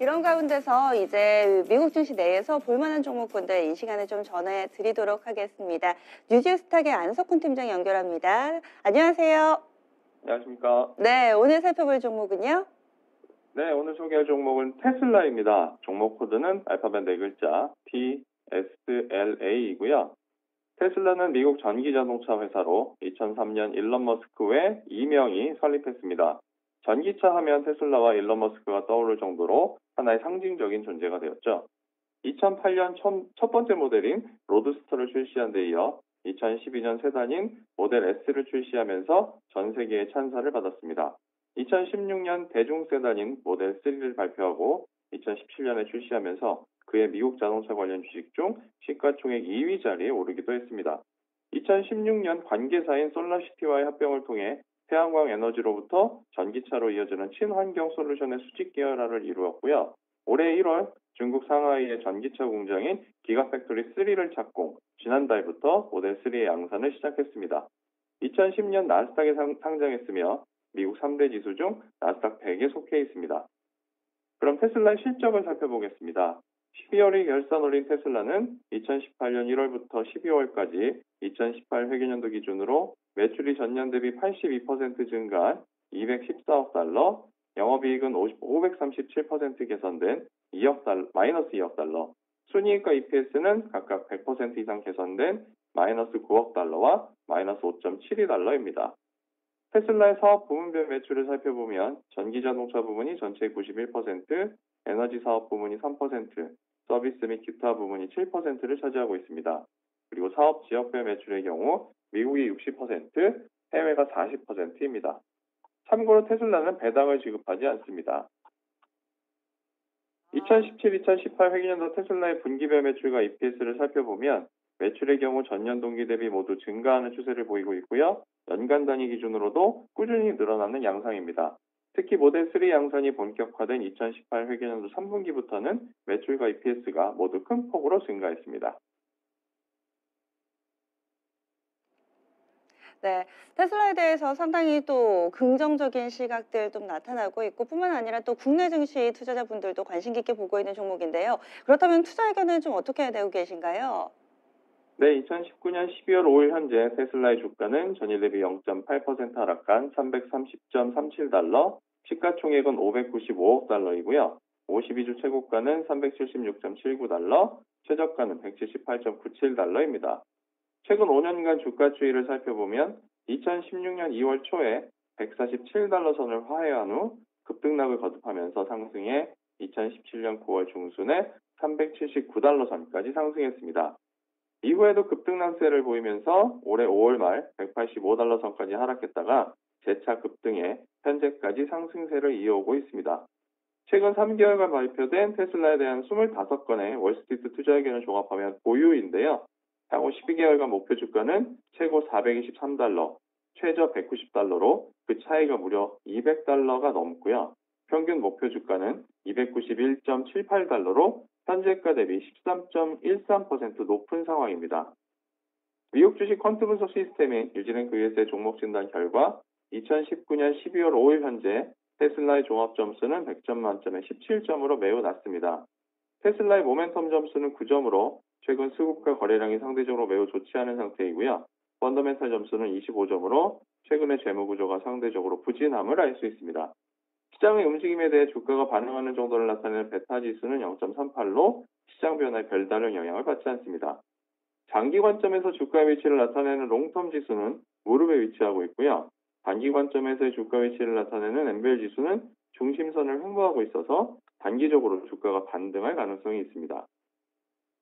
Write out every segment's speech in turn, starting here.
이런 가운데서 이제 미국 증시 내에서 볼만한 종목군들 이 시간에 좀 전해드리도록 하겠습니다. 뉴질스탁의 안석훈 팀장 연결합니다. 안녕하세요. 안녕하십니까. 네, 오늘 살펴볼 종목은요? 네, 오늘 소개할 종목은 테슬라입니다. 종목 코드는 알파벳 4글자 TSLA이고요. 테슬라는 미국 전기자동차 회사로 2003년 일론 머스크 외 이명이 설립했습니다. 전기차 하면 테슬라와 일론 머스크가 떠오를 정도로 하나의 상징적인 존재가 되었죠. 2008년 첫 번째 모델인 로드스터를 출시한 데 이어 2012년 세단인 모델 S를 출시하면서 전 세계의 찬사를 받았습니다. 2016년 대중 세단인 모델 3를 발표하고 2017년에 출시하면서 그의 미국 자동차 관련 주식 중 시가총액 2위 자리에 오르기도 했습니다. 2016년 관계사인 솔라시티와의 합병을 통해 태양광 에너지로부터 전기차로 이어지는 친환경 솔루션의 수직 계열화를 이루었고요. 올해 1월 중국 상하이의 전기차 공장인 기가팩토리 3를 착공, 지난달부터 모델 3의 양산을 시작했습니다. 2010년 나스닥에 상장했으며 미국 3대 지수 중 나스닥 100에 속해 있습니다. 그럼 테슬라의 실적을 살펴보겠습니다. 12월에 결산 올린 테슬라는 2018년 1월부터 12월까지 2018 회계년도 기준으로 매출이 전년 대비 82% 증가한 214억 달러, 영업이익은 537% 개선된 마이너스 2억 달러, 순이익과 EPS는 각각 100% 이상 개선된 마이너스 9억 달러와 마이너스 5.72달러입니다. 테슬라의 사업 부문별 매출을 살펴보면 전기자동차 부문이 전체의 91%, 에너지 사업 부문이 3%, 서비스 및 기타 부문이 7%를 차지하고 있습니다. 그리고 사업 지역별 매출의 경우 미국이 60%, 해외가 40%입니다. 참고로 테슬라는 배당을 지급하지 않습니다. 2017-2018 회계년도 테슬라의 분기별 매출과 EPS를 살펴보면 매출의 경우 전년 동기 대비 모두 증가하는 추세를 보이고 있고요. 연간 단위 기준으로도 꾸준히 늘어나는 양상입니다. 특히 모델 3 양산이 본격화된 2018 회계년도 3분기부터는 매출과 EPS가 모두 큰 폭으로 증가했습니다. 네, 테슬라에 대해서 상당히 또 긍정적인 시각들 좀 나타나고 있고 뿐만 아니라 또 국내 증시 투자자분들도 관심 깊게 보고 있는 종목인데요. 그렇다면 투자 의견은 좀 어떻게 되고 계신가요? 네, 2019년 12월 5일 현재 테슬라의 주가는 전일 대비 0.8% 하락한 330.37달러, 시가총액은 595억 달러이고요. 52주 최고가는 376.79달러, 최저가는 178.97달러입니다. 최근 5년간 주가 추이를 살펴보면 2016년 2월 초에 147달러 선을 화해한 후 급등락을 거듭하면서 상승해 2017년 9월 중순에 379달러 선까지 상승했습니다. 이후에도 급등락세를 보이면서 올해 5월 말 185달러 선까지 하락했다가 재차 급등해 현재까지 상승세를 이어오고 있습니다. 최근 3개월간 발표된 테슬라에 대한 25건의 월스트리트 투자 의견을 종합하면 보유인데요. 향후 12개월간 목표 주가는 최고 423달러, 최저 190달러로 그 차이가 무려 200달러가 넘고요. 평균 목표 주가는 291.78달러로 현재가 대비 13.13% 높은 상황입니다. 미국 주식 퀀트 분석 시스템인 뉴지랜드 VS의 종목 진단 결과 2019년 12월 5일 현재 테슬라의 종합 점수는 100점 만점에 17점으로 매우 낮습니다. 테슬라의 모멘텀 점수는 9점으로 최근 수급과 거래량이 상대적으로 매우 좋지 않은 상태이고요. 펀더멘탈 점수는 25점으로 최근의 재무 구조가 상대적으로 부진함을 알 수 있습니다. 시장의 움직임에 대해 주가가 반응하는 정도를 나타내는 베타 지수는 0.38로 시장 변화에 별다른 영향을 받지 않습니다. 장기 관점에서 주가의 위치를 나타내는 롱텀 지수는 무릎에 위치하고 있고요. 단기 관점에서의 주가 위치를 나타내는 엠벨 지수는 중심선을 횡보하고 있어서 단기적으로 주가가 반등할 가능성이 있습니다.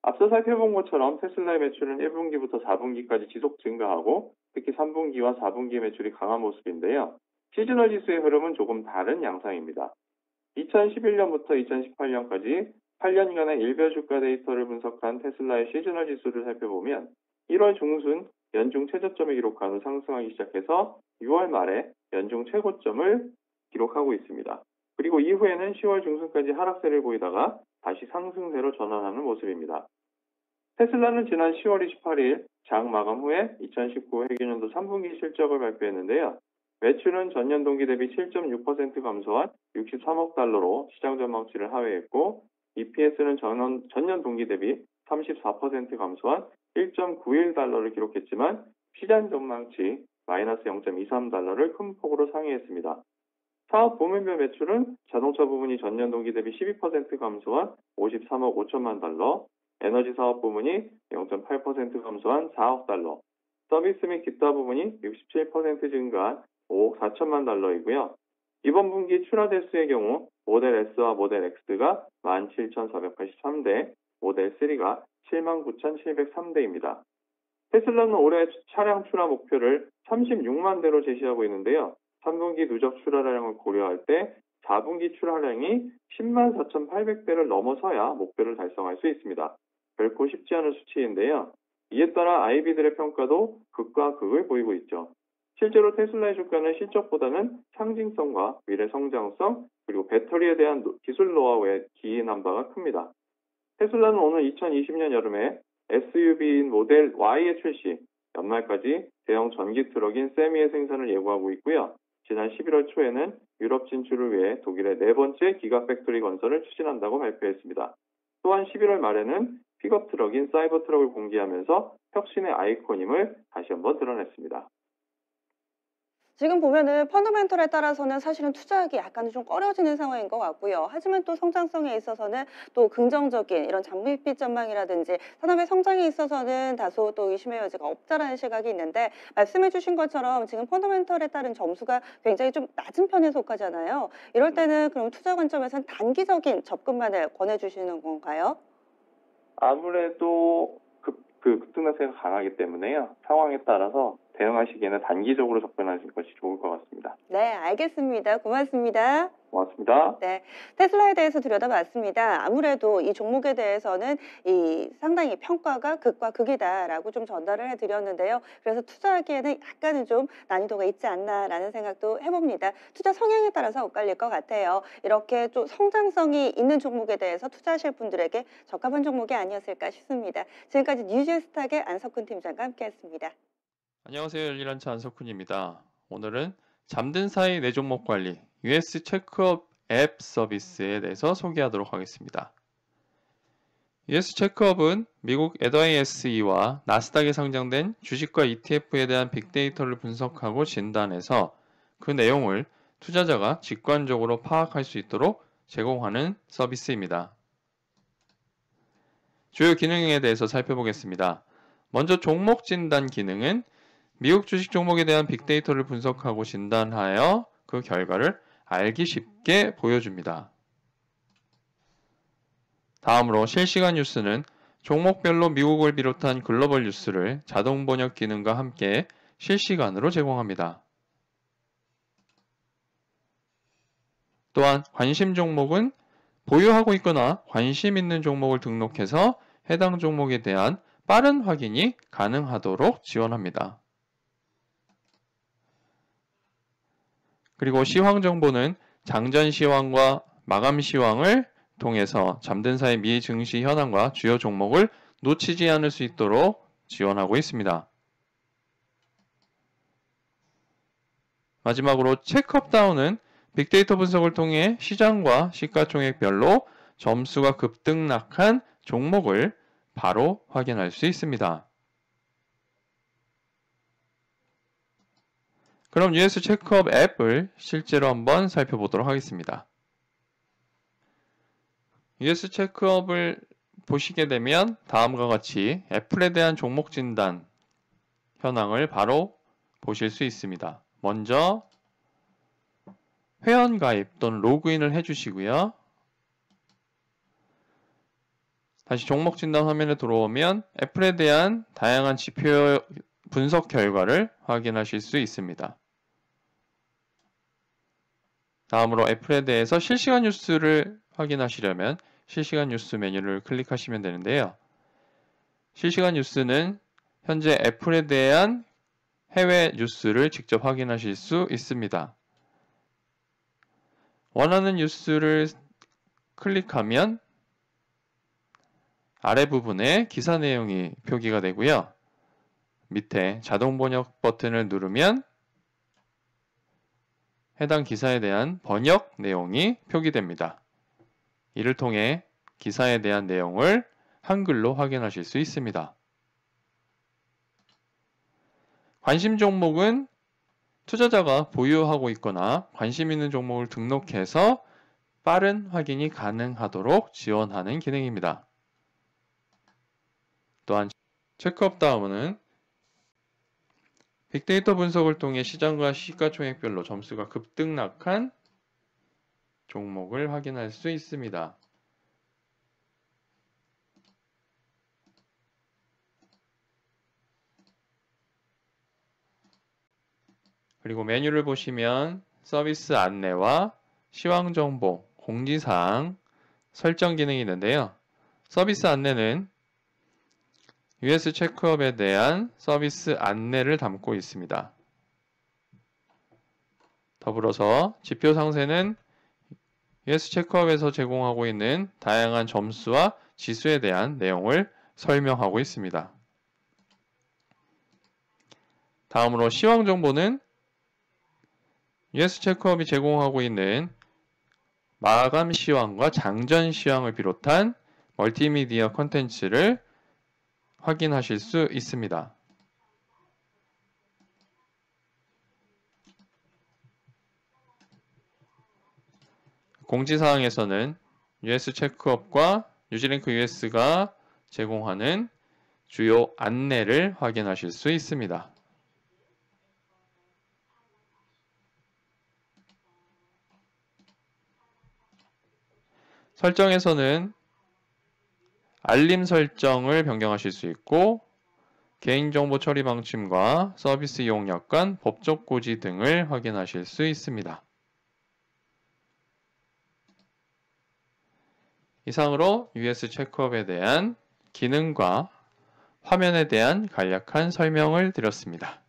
앞서 살펴본 것처럼 테슬라의 매출은 1분기부터 4분기까지 지속 증가하고 특히 3분기와 4분기 매출이 강한 모습인데요. 시즈널 지수의 흐름은 조금 다른 양상입니다. 2011년부터 2018년까지 8년간의 일별 주가 데이터를 분석한 테슬라의 시즈널 지수를 살펴보면 1월 중순 연중 최저점을 기록한 후 상승하기 시작해서 6월 말에 연중 최고점을 기록하고 있습니다. 그리고 이후에는 10월 중순까지 하락세를 보이다가 다시 상승세로 전환하는 모습입니다. 테슬라는 지난 10월 28일 장 마감 후에 2019 회계년도 3분기 실적을 발표했는데요. 매출은 전년 동기 대비 7.6% 감소한 63억 달러로 시장 전망치를 하회했고, EPS는 전년 동기 대비 34% 감소한 1.91달러를 기록했지만 시장 전망치 마이너스 0.23달러를 큰 폭으로 상회했습니다. 사업 부문별 매출은 자동차 부문이 전년 동기 대비 12% 감소한 53억 5천만 달러, 에너지 사업 부문이 0.8% 감소한 4억 달러, 서비스 및 기타 부문이 67% 증가한 5억 4천만 달러이고요. 이번 분기 출하 대수의 경우 모델 S와 모델 X가 17,483대, 모델 3가 79,703대입니다. 테슬라는 올해 차량 출하 목표를 36만 대로 제시하고 있는데요. 3분기 누적 출하량을 고려할 때 4분기 출하량이 10만 4,800대를 넘어서야 목표를 달성할 수 있습니다. 결코 쉽지 않은 수치인데요. 이에 따라 IB들의 평가도 극과 극을 보이고 있죠. 실제로 테슬라의 주가는 실적보다는 상징성과 미래 성장성, 그리고 배터리에 대한 기술 노하우에 기인한 바가 큽니다. 테슬라는 오늘 2020년 여름에 SUV인 모델 Y의 출시, 연말까지 대형 전기 트럭인 세미의 생산을 예고하고 있고요. 지난 11월 초에는 유럽 진출을 위해 독일의 네 번째 기가팩토리 건설을 추진한다고 발표했습니다. 또한 11월 말에는 픽업 트럭인 사이버 트럭을 공개하면서 혁신의 아이콘임을 다시 한번 드러냈습니다. 지금 보면은 펀더멘털에 따라서는 사실은 투자하기 약간 좀 꺼려지는 상황인 것 같고요. 하지만 또 성장성에 있어서는 또 긍정적인 이런 장밋빛 전망이라든지 산업의 성장에 있어서는 다소 또 의심의 여지가 없다라는 시각이 있는데, 말씀해 주신 것처럼 지금 펀더멘털에 따른 점수가 굉장히 좀 낮은 편에 속하잖아요. 이럴 때는 그럼 투자 관점에서는 단기적인 접근만을 권해주시는 건가요? 아무래도 급등세가 강하기 때문에요. 상황에 따라서 대응하시기에는 단기적으로 접근하시는 것이 좋을 것 같습니다. 네, 알겠습니다. 고맙습니다. 고맙습니다. 네, 테슬라에 대해서 들여다봤습니다. 아무래도 이 종목에 대해서는 상당히 평가가 극과 극이다라고 좀 전달을 해드렸는데요. 그래서 투자하기에는 약간은 좀 난이도가 있지 않나라는 생각도 해봅니다. 투자 성향에 따라서 엇갈릴 것 같아요. 이렇게 좀 성장성이 있는 종목에 대해서 투자하실 분들에게 적합한 종목이 아니었을까 싶습니다. 지금까지 뉴즈스탁의 안석훈 팀장과 함께했습니다. 안녕하세요. 열일한차 안석훈입니다. 오늘은 잠든 사이 내 종목 관리 US 체크업 앱 서비스에 대해서 소개하도록 하겠습니다. US 체크업은 미국 NYSE와 나스닥에 상장된 주식과 ETF에 대한 빅데이터를 분석하고 진단해서 그 내용을 투자자가 직관적으로 파악할 수 있도록 제공하는 서비스입니다. 주요 기능에 대해서 살펴보겠습니다. 먼저 종목 진단 기능은 미국 주식 종목에 대한 빅데이터를 분석하고 진단하여 그 결과를 알기 쉽게 보여줍니다. 다음으로 실시간 뉴스는 종목별로 미국을 비롯한 글로벌 뉴스를 자동 번역 기능과 함께 실시간으로 제공합니다. 또한 관심 종목은 보유하고 있거나 관심 있는 종목을 등록해서 해당 종목에 대한 빠른 확인이 가능하도록 지원합니다. 그리고 시황 정보는 장전 시황과 마감 시황을 통해서 잠든 사이 미 증시 현황과 주요 종목을 놓치지 않을 수 있도록 지원하고 있습니다. 마지막으로 체크업다운은 빅데이터 분석을 통해 시장과 시가총액별로 점수가 급등락한 종목을 바로 확인할 수 있습니다. 그럼 US 체크업 앱을 실제로 한번 살펴보도록 하겠습니다. US 체크업을 보시게 되면 다음과 같이 애플에 대한 종목 진단 현황을 바로 보실 수 있습니다. 먼저 회원 가입 또는 로그인을 해주시고요. 다시 종목 진단 화면에 들어오면 애플에 대한 다양한 지표 분석 결과를 확인하실 수 있습니다. 다음으로 애플에 대해서 실시간 뉴스를 확인하시려면 실시간 뉴스 메뉴를 클릭하시면 되는데요. 실시간 뉴스는 현재 애플에 대한 해외 뉴스를 직접 확인하실 수 있습니다. 원하는 뉴스를 클릭하면 아래 부분에 기사 내용이 표기가 되고요. 밑에 자동 번역 버튼을 누르면 해당 기사에 대한 번역 내용이 표기됩니다. 이를 통해 기사에 대한 내용을 한글로 확인하실 수 있습니다. 관심 종목은 투자자가 보유하고 있거나 관심 있는 종목을 등록해서 빠른 확인이 가능하도록 지원하는 기능입니다. 또한 체크업 다음은 빅데이터 분석을 통해 시장과 시가총액별로 점수가 급등락한 종목을 확인할 수 있습니다. 그리고 메뉴를 보시면 서비스 안내와 시황 정보, 공지사항, 설정 기능이 있는데요. 서비스 안내는 US 체크업에 대한 서비스 안내를 담고 있습니다. 더불어서 지표 상세는 US 체크업에서 제공하고 있는 다양한 점수와 지수에 대한 내용을 설명하고 있습니다. 다음으로 시황 정보는 US 체크업이 제공하고 있는 마감 시황과 장전 시황을 비롯한 멀티미디어 콘텐츠를 확인하실 수 있습니다. 공지사항에서는 US 체크업과 뉴지랭크 US가 제공하는 주요 안내를 확인하실 수 있습니다. 설정에서는 알림 설정을 변경하실 수 있고 개인정보 처리 방침과 서비스 이용 약관, 법적 고지 등을 확인하실 수 있습니다. 이상으로 US 체크업에 대한 기능과 화면에 대한 간략한 설명을 드렸습니다.